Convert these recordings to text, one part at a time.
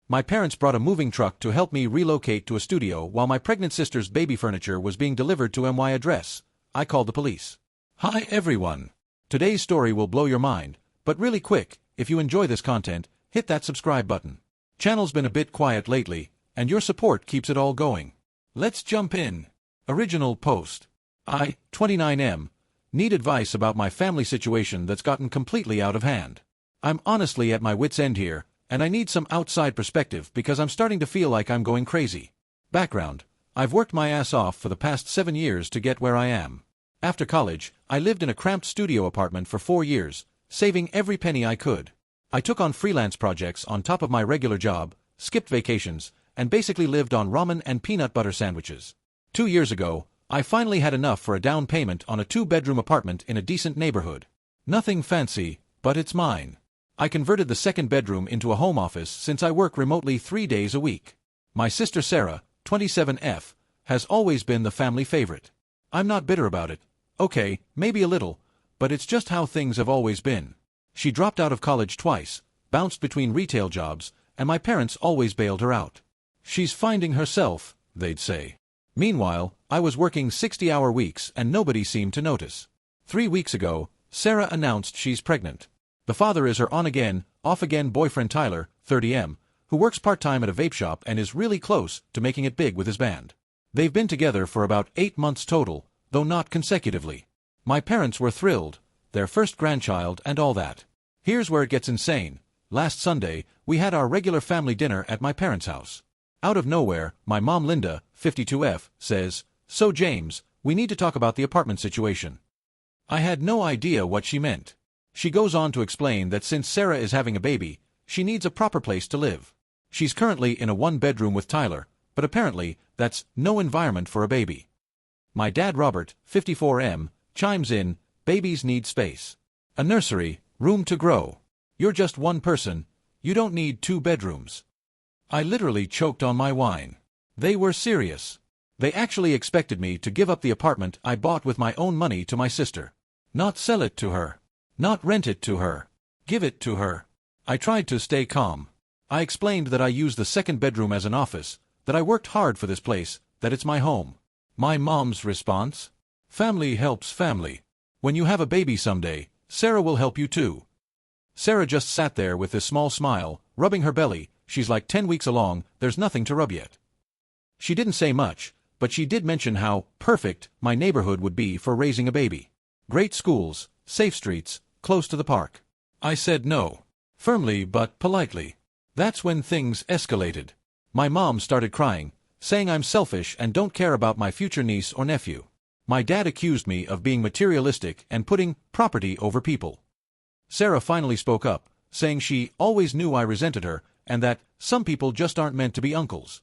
My parents brought a moving truck to help me relocate to a studio while my pregnant sister's baby furniture was being delivered to my address. I called the police. Hi everyone. Today's story will blow your mind, but really quick, if you enjoy this content, hit that subscribe button. Channel's been a bit quiet lately, and your support keeps it all going. Let's jump in. Original post. I, 29M, need advice about my family situation that's gotten completely out of hand. I'm honestly at my wit's end here, and I need some outside perspective because I'm starting to feel like I'm going crazy. Background: I've worked my ass off for the past 7 years to get where I am. After college, I lived in a cramped studio apartment for 4 years, saving every penny I could. I took on freelance projects on top of my regular job, skipped vacations, and basically lived on ramen and peanut butter sandwiches. 2 years ago, I finally had enough for a down payment on a 2-bedroom apartment in a decent neighborhood. Nothing fancy, but it's mine. I converted the second bedroom into a home office since I work remotely 3 days a week. My sister Sarah, 27F, has always been the family favorite. I'm not bitter about it. Okay, maybe a little, but it's just how things have always been. She dropped out of college twice, bounced between retail jobs, and my parents always bailed her out. She's finding herself, they'd say. Meanwhile, I was working 60-hour weeks and nobody seemed to notice. 3 weeks ago, Sarah announced she's pregnant. The father is her on-again, off-again boyfriend Tyler, 30M, who works part-time at a vape shop and is really close to making it big with his band. They've been together for about 8 months total, though not consecutively. My parents were thrilled, their first grandchild and all that. Here's where it gets insane. Last Sunday, we had our regular family dinner at my parents' house. Out of nowhere, my mom Linda, 52F, says, "So James, we need to talk about the apartment situation." I had no idea what she meant. She goes on to explain that since Sarah is having a baby, she needs a proper place to live. She's currently in a 1-bedroom with Tyler, but apparently, that's no environment for a baby. My dad Robert, 54M, chimes in, "Babies need space. A nursery, room to grow. You're just one person, you don't need 2 bedrooms." I literally choked on my wine. They were serious. They actually expected me to give up the apartment I bought with my own money to my sister. Not sell it to her. Not rent it to her. Give it to her. I tried to stay calm. I explained that I use the second bedroom as an office, that I worked hard for this place, that it's my home. My mom's response? Family helps family. When you have a baby someday, Sarah will help you too. Sarah just sat there with this small smile, rubbing her belly. She's like 10 weeks along, there's nothing to rub yet. She didn't say much, but she did mention how perfect my neighborhood would be for raising a baby. Great schools, safe streets, close to the park. I said no. Firmly but politely. That's when things escalated. My mom started crying, saying I'm selfish and don't care about my future niece or nephew. My dad accused me of being materialistic and putting property over people. Sarah finally spoke up, saying she always knew I resented her and that some people just aren't meant to be uncles.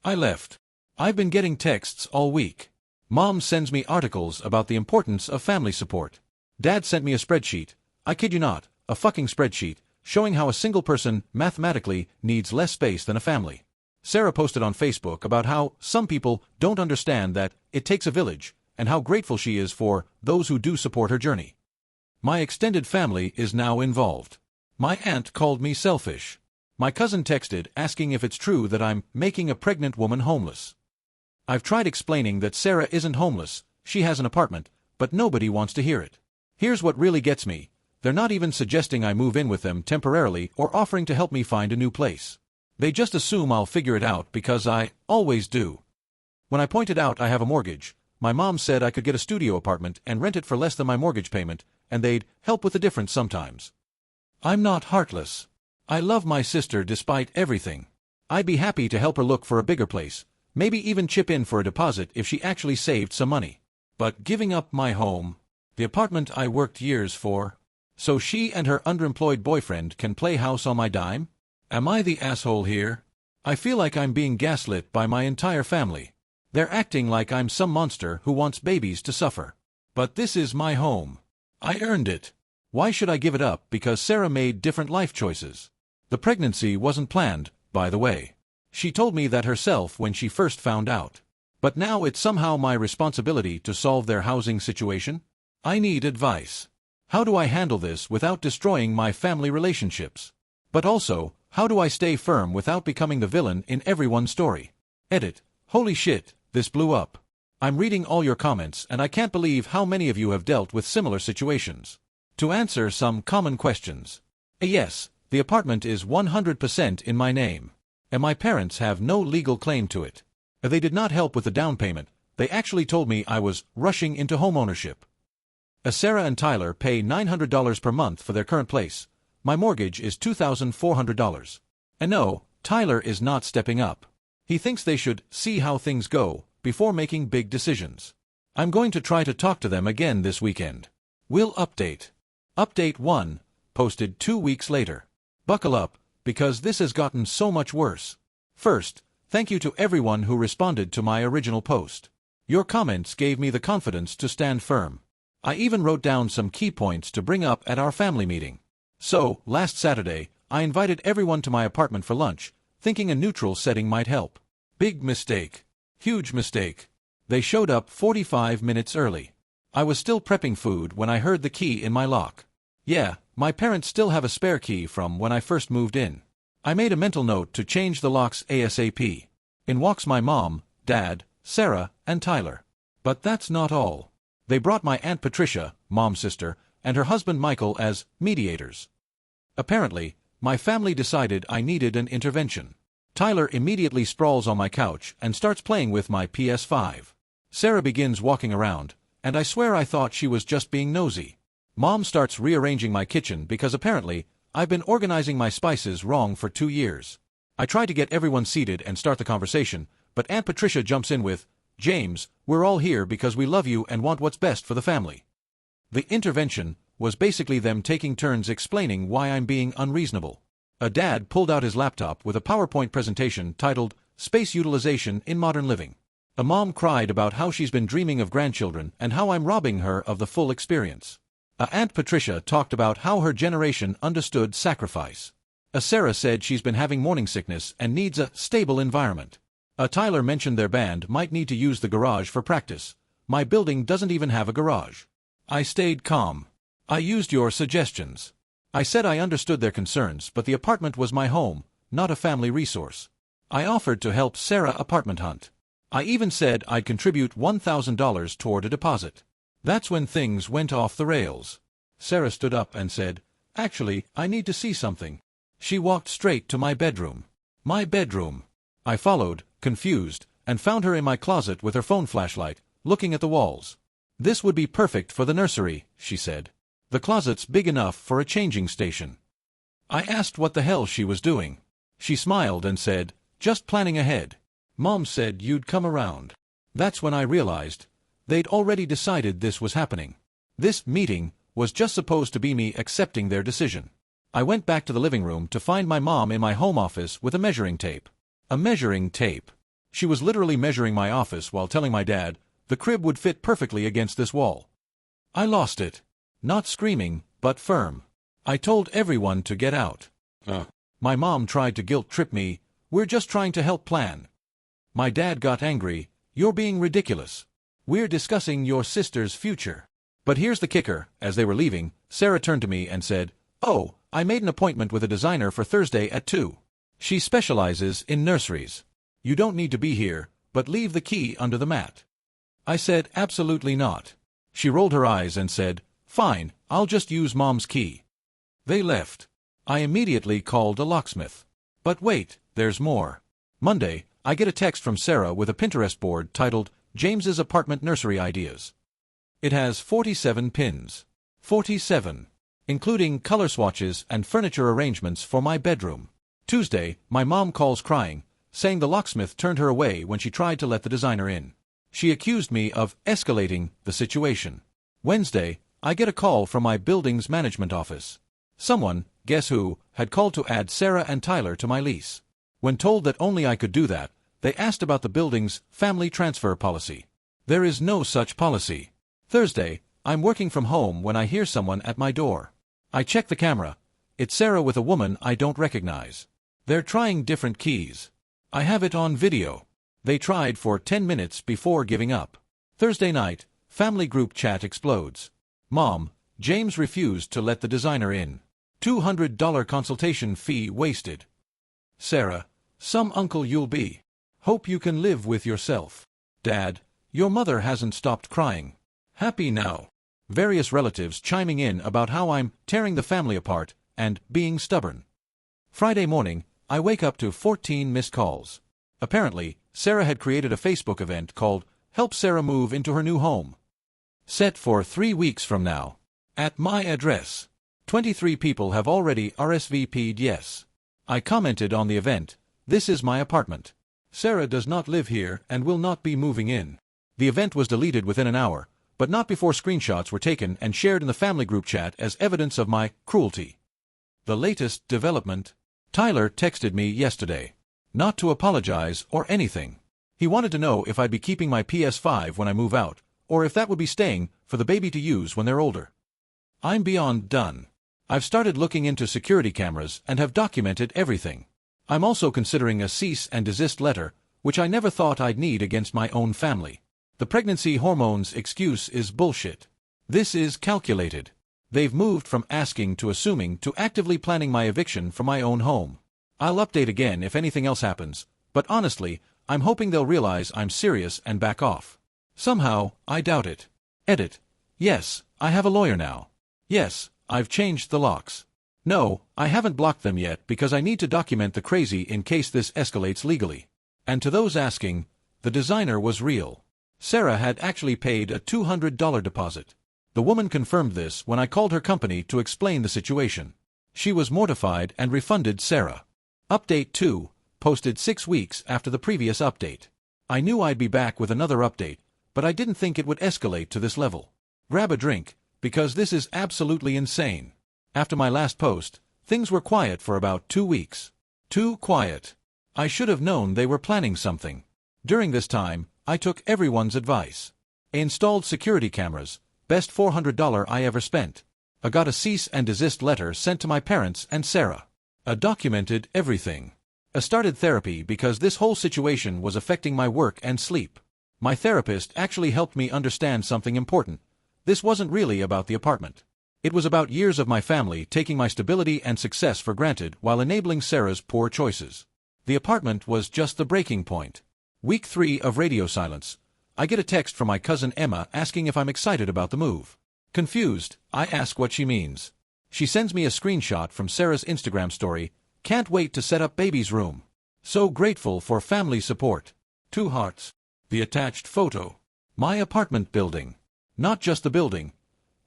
I left. I've been getting texts all week. Mom sends me articles about the importance of family support. Dad sent me a spreadsheet, I kid you not, a fucking spreadsheet, showing how a single person mathematically needs less space than a family. Sarah posted on Facebook about how some people don't understand that it takes a village, and how grateful she is for those who do support her journey. My extended family is now involved. My aunt called me selfish. My cousin texted asking if it's true that I'm making a pregnant woman homeless. I've tried explaining that Sarah isn't homeless, she has an apartment, but nobody wants to hear it. Here's what really gets me. They're not even suggesting I move in with them temporarily or offering to help me find a new place. They just assume I'll figure it out because I always do. When I pointed out I have a mortgage, my mom said I could get a studio apartment and rent it for less than my mortgage payment, and they'd help with the difference sometimes. I'm not heartless. I love my sister despite everything. I'd be happy to help her look for a bigger place, maybe even chip in for a deposit if she actually saved some money. But giving up my home, the apartment I worked years for, so she and her underemployed boyfriend can play house on my dime? Am I the asshole here? I feel like I'm being gaslit by my entire family. They're acting like I'm some monster who wants babies to suffer. But this is my home. I earned it. Why should I give it up because Sarah made different life choices? The pregnancy wasn't planned, by the way. She told me that herself when she first found out. But now it's somehow my responsibility to solve their housing situation? I need advice. How do I handle this without destroying my family relationships? But also, How do I stay firm without becoming the villain in everyone's story? Edit. Holy shit, this blew up. I'm reading all your comments and I can't believe how many of you have dealt with similar situations. To answer some common questions. Yes, the apartment is 100% in my name. And my parents have no legal claim to it. They did not help with the down payment. They actually told me I was rushing into homeownership. Sarah and Tyler pay $900 per month for their current place. My mortgage is $2,400. And no, Tyler is not stepping up. He thinks they should see how things go before making big decisions. I'm going to try to talk to them again this weekend. We'll update. Update 1, posted 2 weeks later. Buckle up, because this has gotten so much worse. First, thank you to everyone who responded to my original post. Your comments gave me the confidence to stand firm. I even wrote down some key points to bring up at our family meeting. So, last Saturday, I invited everyone to my apartment for lunch, thinking a neutral setting might help. Big mistake. Huge mistake. They showed up 45 minutes early. I was still prepping food when I heard the key in my lock. Yeah, my parents still have a spare key from when I first moved in. I made a mental note to change the locks ASAP. In walks my mom, dad, Sarah, and Tyler. But that's not all. They brought my Aunt Patricia, mom's sister, and her husband Michael as mediators. Apparently, my family decided I needed an intervention. Tyler immediately sprawls on my couch and starts playing with my PS5. Sarah begins walking around, and I swear I thought she was just being nosy. Mom starts rearranging my kitchen because apparently, I've been organizing my spices wrong for 2 years. I try to get everyone seated and start the conversation, but Aunt Patricia jumps in with, "James, we're all here because we love you and want what's best for the family." The intervention was basically them taking turns explaining why I'm being unreasonable. A dad pulled out his laptop with a PowerPoint presentation titled, Space Utilization in Modern Living. A mom cried about how she's been dreaming of grandchildren and how I'm robbing her of the full experience. Aunt Patricia talked about how her generation understood sacrifice. Sarah said she's been having morning sickness and needs a stable environment. Tyler mentioned their band might need to use the garage for practice. My building doesn't even have a garage. I stayed calm. I used your suggestions. I said I understood their concerns, but the apartment was my home, not a family resource. I offered to help Sarah apartment hunt. I even said I'd contribute $1,000 toward a deposit. That's when things went off the rails. Sarah stood up and said, "Actually, I need to see something." She walked straight to my bedroom. My bedroom. I followed, confused, and found her in my closet with her phone flashlight, looking at the walls. "This would be perfect for the nursery," she said. "The closet's big enough for a changing station." I asked what the hell she was doing. She smiled and said, "Just planning ahead. Mom said you'd come around." That's when I realized they'd already decided this was happening. This meeting was just supposed to be me accepting their decision. I went back to the living room to find my mom in my home office with a measuring tape. A measuring tape. She was literally measuring my office while telling my dad the crib would fit perfectly against this wall. I lost it. Not screaming, but firm. I told everyone to get out. My mom tried to guilt-trip me. "We're just trying to help plan." My dad got angry. "You're being ridiculous. We're discussing your sister's future." But here's the kicker. As they were leaving, Sarah turned to me and said, "Oh, I made an appointment with a designer for Thursday at 2. She specializes in nurseries. You don't need to be here, but leave the key under the mat." I said, "Absolutely not." She rolled her eyes and said, "Fine, I'll just use Mom's key." They left. I immediately called a locksmith. But wait, there's more. Monday, I get a text from Sarah with a Pinterest board titled, James's Apartment Nursery Ideas. It has 47 pins. 47. Including color swatches and furniture arrangements for my bedroom. Tuesday, my mom calls crying, saying the locksmith turned her away when she tried to let the designer in. She accused me of escalating the situation. Wednesday, I get a call from my building's management office. Someone, guess who, had called to add Sarah and Tyler to my lease. When told that only I could do that, they asked about the building's family transfer policy. There is no such policy. Thursday, I'm working from home when I hear someone at my door. I check the camera. It's Sarah with a woman I don't recognize. They're trying different keys. I have it on video. They tried for 10 minutes before giving up. Thursday night, family group chat explodes. Mom, James refused to let the designer in. $200 consultation fee wasted. Sarah, some uncle you'll be. Hope you can live with yourself. Dad, your mother hasn't stopped crying. Happy now. Various relatives chiming in about how I'm tearing the family apart and being stubborn. Friday morning, I wake up to 14 missed calls. Apparently, Sarah had created a Facebook event called Help Sarah Move into Her New Home. Set for 3 weeks from now. At my address. 23 people have already RSVP'd yes. I commented on the event, "This is my apartment. Sarah does not live here and will not be moving in." The event was deleted within an hour, but not before screenshots were taken and shared in the family group chat as evidence of my cruelty. The latest development. Tyler texted me yesterday. Not to apologize or anything. He wanted to know if I'd be keeping my PS5 when I move out, or if that would be staying for the baby to use when they're older. I'm beyond done. I've started looking into security cameras and have documented everything. I'm also considering a cease and desist letter, which I never thought I'd need against my own family. The pregnancy hormones excuse is bullshit. This is calculated. They've moved from asking to assuming to actively planning my eviction from my own home. I'll update again if anything else happens, but honestly, I'm hoping they'll realize I'm serious and back off. Somehow, I doubt it. Edit. Yes, I have a lawyer now. Yes, I've changed the locks. No, I haven't blocked them yet because I need to document the crazy in case this escalates legally. And to those asking, the designer was real. Sarah had actually paid a $200 deposit. The woman confirmed this when I called her company to explain the situation. She was mortified and refunded Sarah. Update 2, posted 6 weeks after the previous update. I knew I'd be back with another update, but I didn't think it would escalate to this level. Grab a drink, because this is absolutely insane. After my last post, things were quiet for about 2 weeks. Too quiet. I should have known they were planning something. During this time, I took everyone's advice. I installed security cameras, best $400 I ever spent. I got a cease and desist letter sent to my parents and Sarah. I documented everything. I started therapy because this whole situation was affecting my work and sleep. My therapist actually helped me understand something important. This wasn't really about the apartment. It was about years of my family taking my stability and success for granted while enabling Sarah's poor choices. The apartment was just the breaking point. Week 3 of radio silence. I get a text from my cousin Emma asking if I'm excited about the move. Confused, I ask what she means. She sends me a screenshot from Sarah's Instagram story. Can't wait to set up baby's room. So grateful for family support. 2 hearts. The attached photo. My apartment building. Not just the building.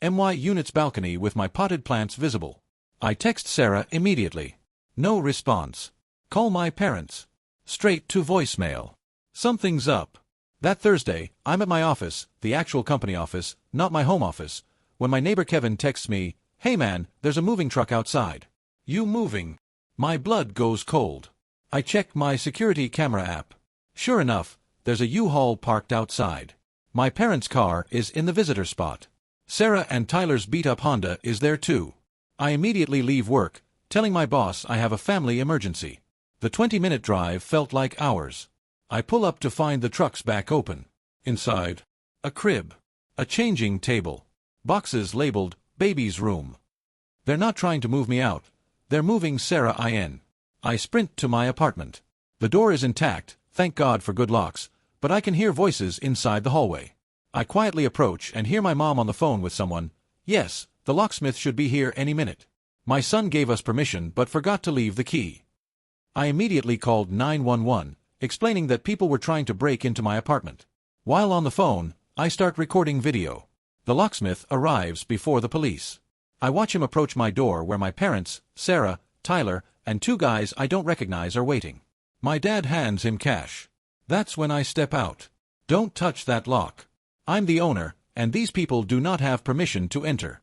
MY unit's balcony with my potted plants visible. I text Sarah immediately. No response. Call my parents. Straight to voicemail. Something's up. That Thursday, I'm at my office, the actual company office, not my home office, when my neighbor Kevin texts me, "Hey man, there's a moving truck outside. You moving?" My blood goes cold. I check my security camera app. Sure enough, there's a U-Haul parked outside. My parents' car is in the visitor spot. Sarah and Tyler's beat-up Honda is there too. I immediately leave work, telling my boss I have a family emergency. The 20-minute drive felt like hours. I pull up to find the truck's back open. Inside, a crib. A changing table. Boxes labeled, "Baby's Room." They're not trying to move me out. They're moving Sarah in. I sprint to my apartment. The door is intact, thank God for good locks, but I can hear voices inside the hallway. I quietly approach and hear my mom on the phone with someone. "Yes, the locksmith should be here any minute. My son gave us permission but forgot to leave the key." I immediately called 911, explaining that people were trying to break into my apartment. While on the phone, I start recording video. The locksmith arrives before the police. I watch him approach my door where my parents, Sarah, Tyler, and 2 guys I don't recognize are waiting. My dad hands him cash. That's when I step out. "Don't touch that lock. I'm the owner, and these people do not have permission to enter."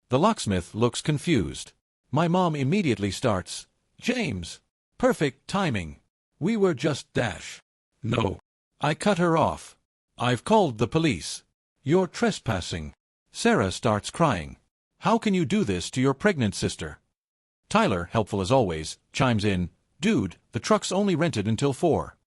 The locksmith looks confused. My mom immediately starts, "James. Perfect timing. We were just dash." "No." I cut her off. "I've called the police. You're trespassing." Sarah starts crying. "How can you do this to your pregnant sister?" Tyler, helpful as always, chimes in, "Dude, the truck's only rented until 4.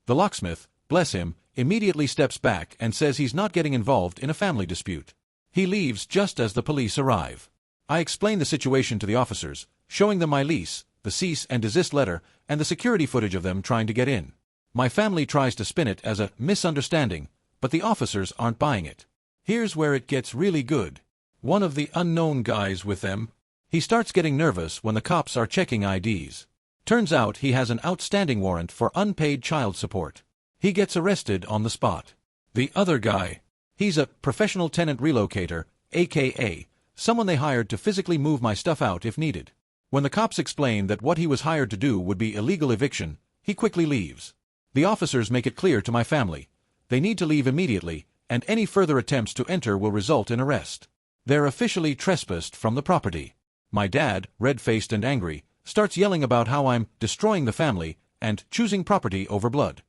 The locksmith, bless him, immediately steps back and says he's not getting involved in a family dispute. He leaves just as the police arrive. I explain the situation to the officers, showing them my lease, the cease and desist letter, and the security footage of them trying to get in. My family tries to spin it as a misunderstanding, but the officers aren't buying it. Here's where it gets really good. One of the unknown guys with them, he starts getting nervous when the cops are checking IDs. Turns out he has an outstanding warrant for unpaid child support. He gets arrested on the spot. The other guy, he's a professional tenant relocator, aka someone they hired to physically move my stuff out if needed. When the cops explain that what he was hired to do would be illegal eviction, he quickly leaves. The officers make it clear to my family they need to leave immediately, and any further attempts to enter will result in arrest. They're officially trespassed from the property. My dad, red-faced and angry, starts yelling about how I'm destroying the family and choosing property over blood.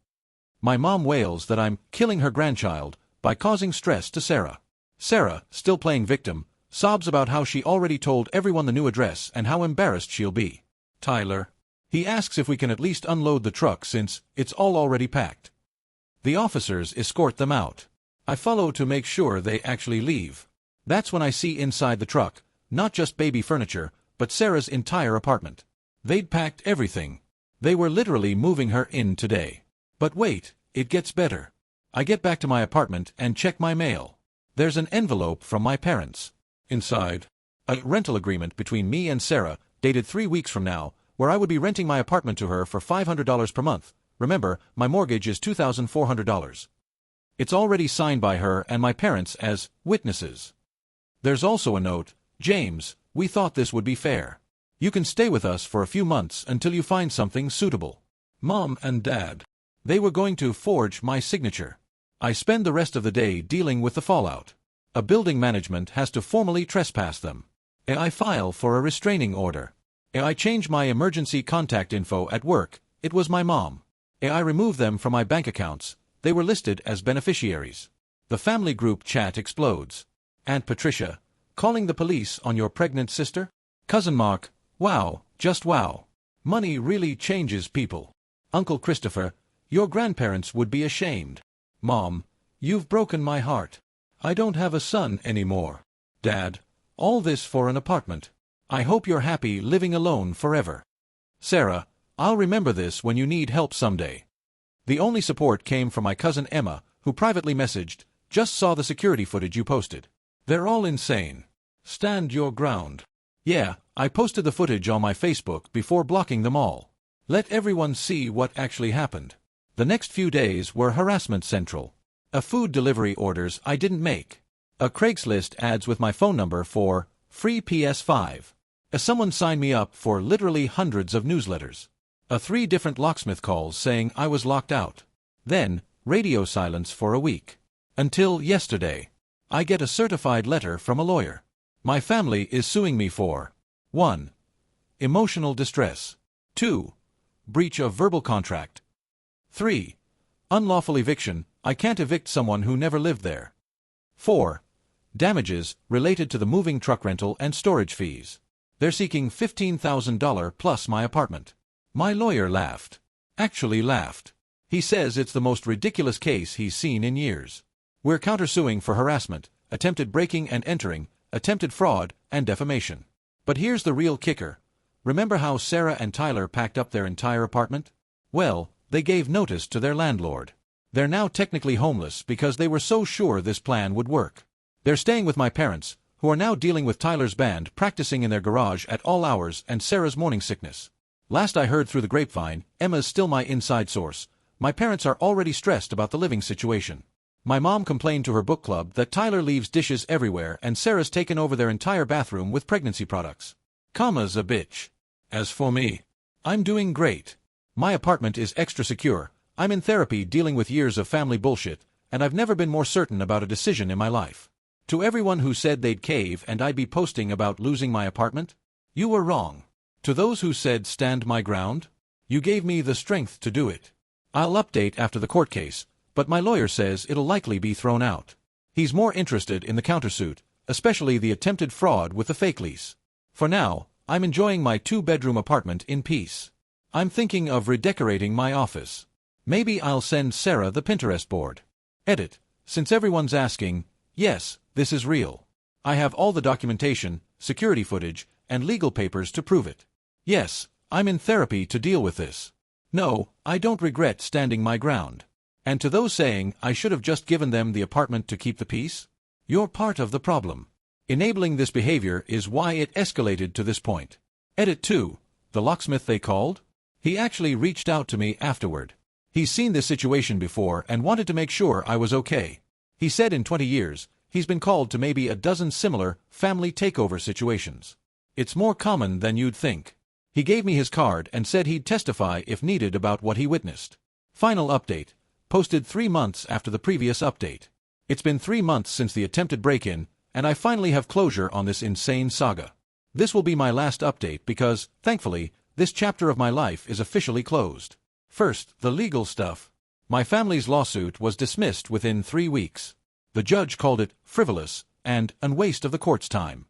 My mom wails that I'm killing her grandchild by causing stress to Sarah. Sarah, still playing victim, sobs about how she already told everyone the new address and how embarrassed she'll be. Tyler, he asks if we can at least unload the truck since it's all already packed. The officers escort them out. I follow to make sure they actually leave. That's when I see inside the truck, not just baby furniture, but Sarah's entire apartment. They'd packed everything. They were literally moving her in today. But wait, it gets better. I get back to my apartment and check my mail. There's an envelope from my parents. Inside, a rental agreement between me and Sarah, dated 3 weeks from now, where I would be renting my apartment to her for $500 per month. Remember, my mortgage is $2,400. It's already signed by her and my parents as witnesses. There's also a note, James, we thought this would be fair. You can stay with us for a few months until you find something suitable. Mom and Dad, they were going to forge my signature. I spend the rest of the day dealing with the fallout. A building management has to formally trespass them. I file for a restraining order. I change my emergency contact info at work. It was my mom. I remove them from my bank accounts. They were listed as beneficiaries. The family group chat explodes. Aunt Patricia, calling the police on your pregnant sister? Cousin Mark, wow, just wow. Money really changes people. Uncle Christopher, your grandparents would be ashamed. Mom, you've broken my heart. I don't have a son anymore. Dad, all this for an apartment. I hope you're happy living alone forever. Sarah, I'll remember this when you need help someday. The only support came from my cousin Emma, who privately messaged, just saw the security footage you posted. They're all insane. Stand your ground. Yeah, I posted the footage on my Facebook before blocking them all. Let everyone see what actually happened. The next few days were harassment central. A food delivery orders I didn't make. A Craigslist ads with my phone number for free PS5. Someone signed me up for literally hundreds of newsletters. 3 different locksmith calls saying I was locked out. Then, radio silence for a week. Until yesterday. I get a certified letter from a lawyer. My family is suing me for 1. Emotional distress. 2. Breach of verbal contract. 3. Unlawful eviction. I can't evict someone who never lived there. 4. Damages related to the moving truck rental and storage fees. They're seeking $15,000 plus my apartment. My lawyer laughed. Actually laughed. He says it's the most ridiculous case he's seen in years. We're countersuing for harassment, attempted breaking and entering, attempted fraud, and defamation. But here's the real kicker. Remember how Sarah and Tyler packed up their entire apartment? Well, they gave notice to their landlord. They're now technically homeless because they were so sure this plan would work. They're staying with my parents, who are now dealing with Tyler's band practicing in their garage at all hours and Sarah's morning sickness. Last I heard through the grapevine, Emma's still my inside source. My parents are already stressed about the living situation. My mom complained to her book club that Tyler leaves dishes everywhere and Sarah's taken over their entire bathroom with pregnancy products. Comma's a bitch. As for me, I'm doing great. My apartment is extra secure. I'm in therapy dealing with years of family bullshit, and I've never been more certain about a decision in my life. To everyone who said they'd cave and I'd be posting about losing my apartment, you were wrong. To those who said stand my ground, you gave me the strength to do it. I'll update after the court case, but my lawyer says it'll likely be thrown out. He's more interested in the countersuit, especially the attempted fraud with the fake lease. For now, I'm enjoying my 2-bedroom apartment in peace. I'm thinking of redecorating my office. Maybe I'll send Sarah the Pinterest board. Edit. Since everyone's asking, yes, this is real. I have all the documentation, security footage, and legal papers to prove it. Yes, I'm in therapy to deal with this. No, I don't regret standing my ground. And to those saying I should have just given them the apartment to keep the peace, you're part of the problem. Enabling this behavior is why it escalated to this point. Edit 2. The locksmith they called? He actually reached out to me afterward. He's seen this situation before and wanted to make sure I was okay. He said in 20 years, he's been called to maybe a dozen similar family takeover situations. It's more common than you'd think. He gave me his card and said he'd testify if needed about what he witnessed. Final update. Posted 3 months after the previous update. It's been 3 months since the attempted break-in, and I finally have closure on this insane saga. This will be my last update because, thankfully, this chapter of my life is officially closed. First, the legal stuff. My family's lawsuit was dismissed within 3 weeks. The judge called it frivolous and a waste of the court's time.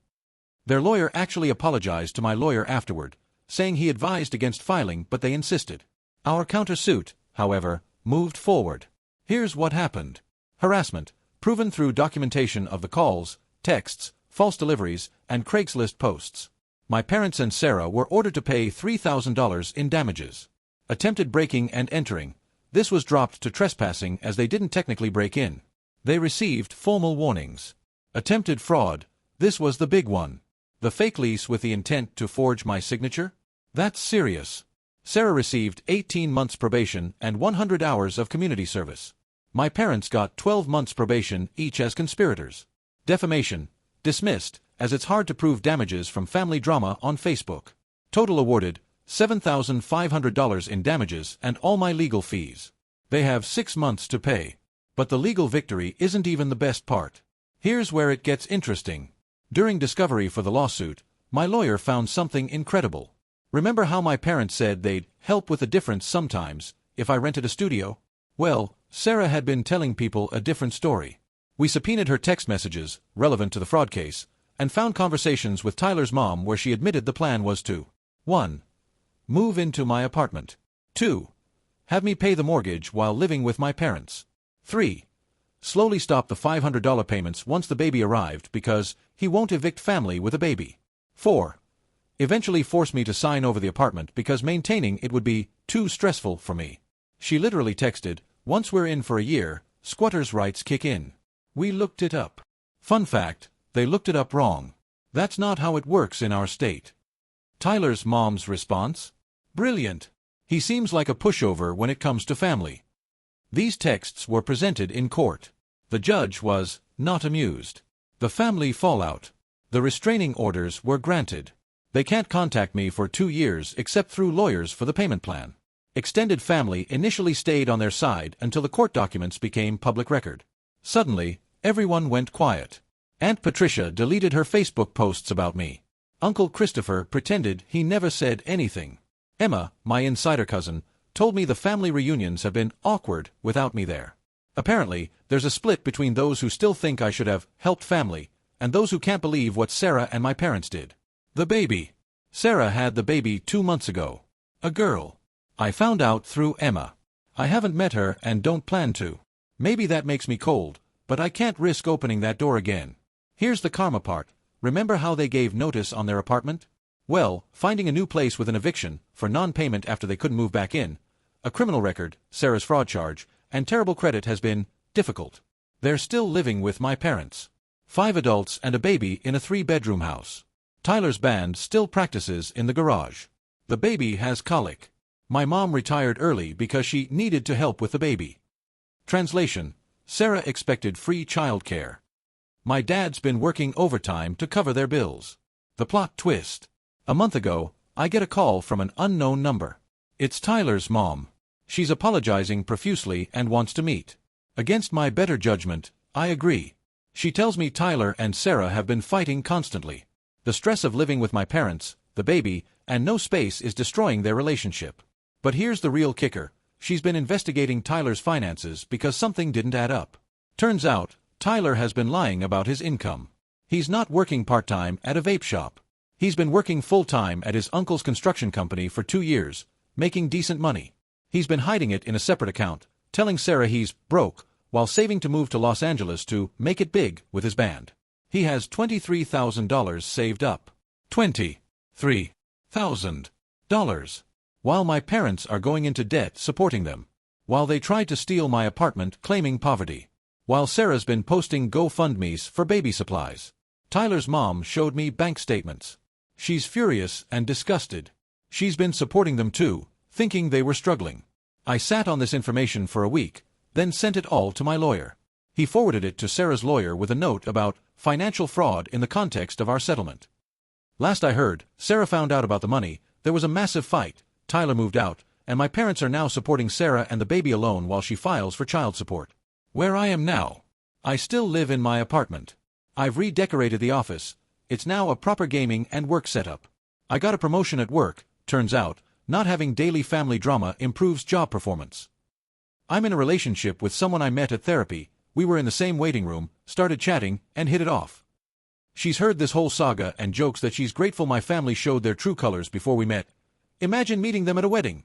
Their lawyer actually apologized to my lawyer afterward, saying he advised against filing, but they insisted. Our countersuit, however, moved forward. Here's what happened. Harassment, proven through documentation of the calls, texts, false deliveries, and Craigslist posts. My parents and Sarah were ordered to pay $3,000 in damages. Attempted breaking and entering. This was dropped to trespassing as they didn't technically break in. They received formal warnings. Attempted fraud. This was the big one. The fake lease with the intent to forge my signature? That's serious. Sarah received 18 months probation and 100 hours of community service. My parents got 12 months probation each as conspirators. Defamation. Dismissed, as it's hard to prove damages from family drama on Facebook. Total awarded, $7,500 in damages and all my legal fees. They have 6 months to pay. But the legal victory isn't even the best part. Here's where it gets interesting. During discovery for the lawsuit, my lawyer found something incredible. Remember how my parents said they'd help with the difference sometimes, if I rented a studio? Well, Sarah had been telling people a different story. We subpoenaed her text messages, relevant to the fraud case, and found conversations with Tyler's mom where she admitted the plan was to 1. Move into my apartment. 2. Have me pay the mortgage while living with my parents. 3. Slowly stop the $500 payments once the baby arrived because he won't evict family with a baby. 4. Eventually force me to sign over the apartment because maintaining it would be too stressful for me. She literally texted, "Once we're in for a year, squatters' rights kick in." We looked it up. Fun fact, they looked it up wrong. That's not how it works in our state. Tyler's mom's response? Brilliant. He seems like a pushover when it comes to family. These texts were presented in court. The judge was not amused. The family fallout. The restraining orders were granted. They can't contact me for 2 years except through lawyers for the payment plan. Extended family initially stayed on their side until the court documents became public record. Suddenly, everyone went quiet. Aunt Patricia deleted her Facebook posts about me. Uncle Christopher pretended he never said anything. Emma, my insider cousin, told me the family reunions have been awkward without me there. Apparently, there's a split between those who still think I should have helped family and those who can't believe what Sarah and my parents did. The baby. Sarah had the baby 2 months ago. A girl. I found out through Emma. I haven't met her and don't plan to. Maybe that makes me cold, but I can't risk opening that door again. Here's the karma part. Remember how they gave notice on their apartment? Well, finding a new place with an eviction for non-payment after they couldn't move back in, a criminal record, Sarah's fraud charge, and terrible credit has been difficult. They're still living with my parents. 5 adults and a baby in a 3-bedroom house. Tyler's band still practices in the garage. The baby has colic. My mom retired early because she needed to help with the baby. Translation: Sarah expected free childcare. My dad's been working overtime to cover their bills. The plot twist. A month ago, I get a call from an unknown number. It's Tyler's mom. She's apologizing profusely and wants to meet. Against my better judgment, I agree. She tells me Tyler and Sarah have been fighting constantly. The stress of living with my parents, the baby, and no space is destroying their relationship. But here's the real kicker. She's been investigating Tyler's finances because something didn't add up. Turns out, Tyler has been lying about his income. He's not working part-time at a vape shop. He's been working full-time at his uncle's construction company for 2 years, making decent money. He's been hiding it in a separate account, telling Sarah he's broke, while saving to move to Los Angeles to make it big with his band. He has $23,000 saved up. $23,000. While my parents are going into debt supporting them. While they tried to steal my apartment claiming poverty. While Sarah's been posting GoFundMes for baby supplies. Tyler's mom showed me bank statements. She's furious and disgusted. She's been supporting them too, thinking they were struggling. I sat on this information for a week, then sent it all to my lawyer. He forwarded it to Sarah's lawyer with a note about financial fraud in the context of our settlement. Last I heard, Sarah found out about the money, there was a massive fight, Tyler moved out, and my parents are now supporting Sarah and the baby alone while she files for child support. Where I am now. I still live in my apartment. I've redecorated the office. It's now a proper gaming and work setup. I got a promotion at work. Turns out, not having daily family drama improves job performance. I'm in a relationship with someone I met at therapy. We were in the same waiting room, started chatting, and hit it off. She's heard this whole saga and jokes that she's grateful my family showed their true colors before we met. Imagine meeting them at a wedding.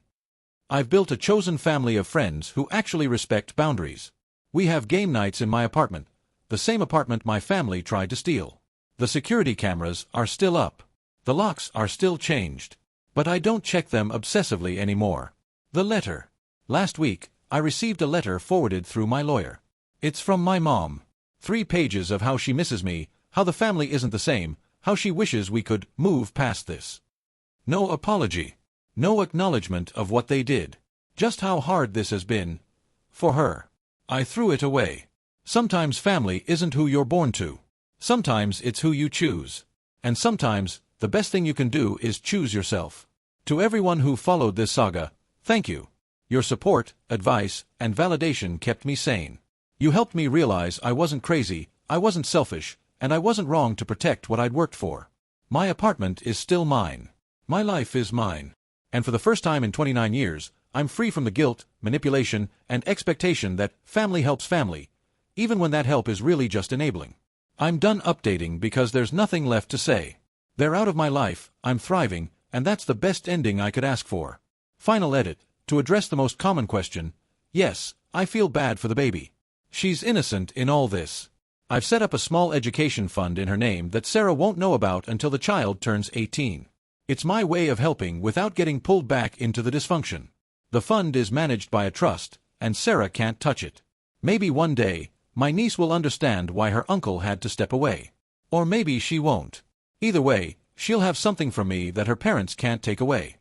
I've built a chosen family of friends who actually respect boundaries. We have game nights in my apartment, the same apartment my family tried to steal. The security cameras are still up. The locks are still changed. But I don't check them obsessively anymore. The letter. Last week, I received a letter forwarded through my lawyer. It's from my mom. 3 pages of how she misses me, how the family isn't the same, how she wishes we could move past this. No apology. No acknowledgement of what they did. Just how hard this has been. For her. I threw it away. Sometimes family isn't who you're born to. Sometimes it's who you choose. And sometimes, the best thing you can do is choose yourself. To everyone who followed this saga, thank you. Your support, advice, and validation kept me sane. You helped me realize I wasn't crazy, I wasn't selfish, and I wasn't wrong to protect what I'd worked for. My apartment is still mine. My life is mine. And for the first time in 29 years, I'm free from the guilt, manipulation, and expectation that family helps family, even when that help is really just enabling. I'm done updating because there's nothing left to say. They're out of my life, I'm thriving, and that's the best ending I could ask for. Final edit. To address the most common question, yes, I feel bad for the baby. She's innocent in all this. I've set up a small education fund in her name that Sarah won't know about until the child turns 18. It's my way of helping without getting pulled back into the dysfunction. The fund is managed by a trust, and Sarah can't touch it. Maybe one day, my niece will understand why her uncle had to step away. Or maybe she won't. Either way, she'll have something from me that her parents can't take away.